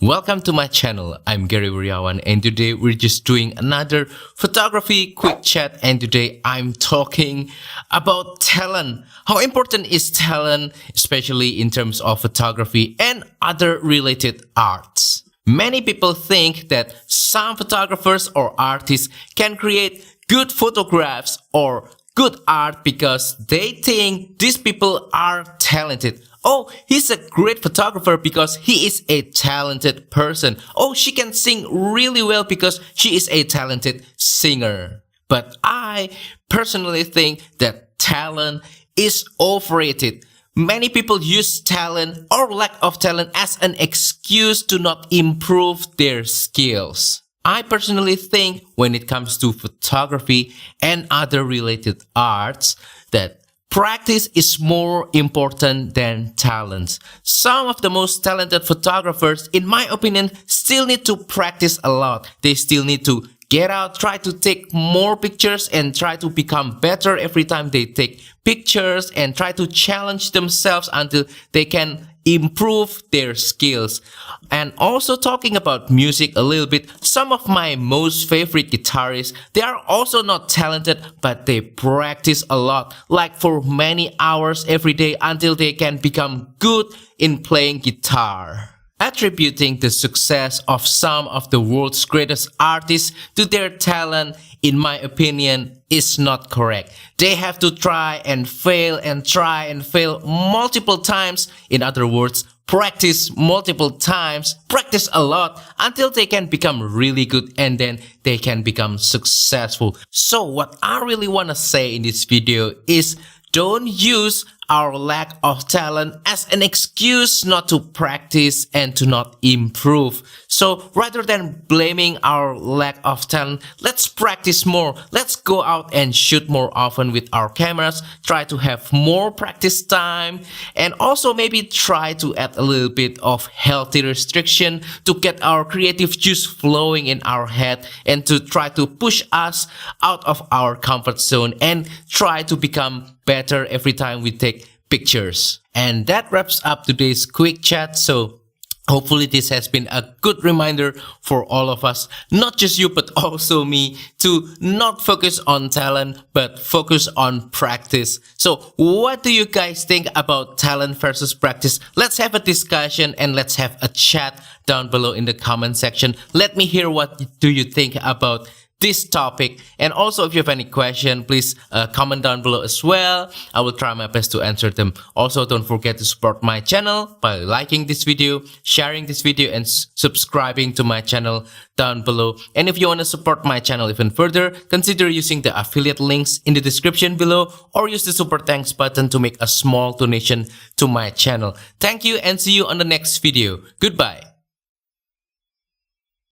Welcome to my channel. I'm Gary Wuryawan and today we're just doing another photography quick chat, and today I'm talking about talent. How important is talent, especially in terms of photography and other related arts? Many people think that some photographers or artists can create good photographs or good art because they think these people are talented. Oh, he's a great photographer because he is a talented person. Oh, she can sing really well because she is a talented singer. But I personally think that talent is overrated. Many people use talent or lack of talent as an excuse to not improve their skills. I personally think when it comes to photography and other related arts that practice is more important than talent. Some of the most talented photographers, in my opinion, still need to practice a lot. They still need to get out, try to take more pictures and try to become better every time they take pictures and try to challenge themselves until they can improve their skills. And also talking about music a little bit, some of my most favorite guitarists, they are also not talented, but they practice a lot, like for many hours every day until they can become good in playing guitar. Attributing the success of some of the world's greatest artists to their talent, in my opinion, is not correct. They have to try and fail and try and fail multiple times. In other words, practice multiple times, practice a lot until they can become really good and then they can become successful. So what I really want to say in this video is don't use our lack of talent as an excuse not to practice and to not improve. So rather than blaming our lack of talent, let's practice more. Let's go out and shoot more often with our cameras, try to have more practice time, and also maybe try to add a little bit of healthy restriction to get our creative juice flowing in our head and to try to push us out of our comfort zone and try to become better every time we take pictures. And that wraps up today's quick chat. So hopefully this has been a good reminder for all of us, not just you but also me, to not focus on talent but focus on practice. So what do you guys think about talent versus practice? Let's have a discussion and let's have a chat down below in the comment section. Let me hear what do you think about this topic, and also if you have any question, please comment down below as well. I will try my best to answer them. Also, don't forget to support my channel by liking this video, sharing this video, and subscribing to my channel down below. And if you want to support my channel even further, consider using the affiliate links in the description below or use the super thanks button to make a small donation to my channel. Thank you and see you on the next video. Goodbye.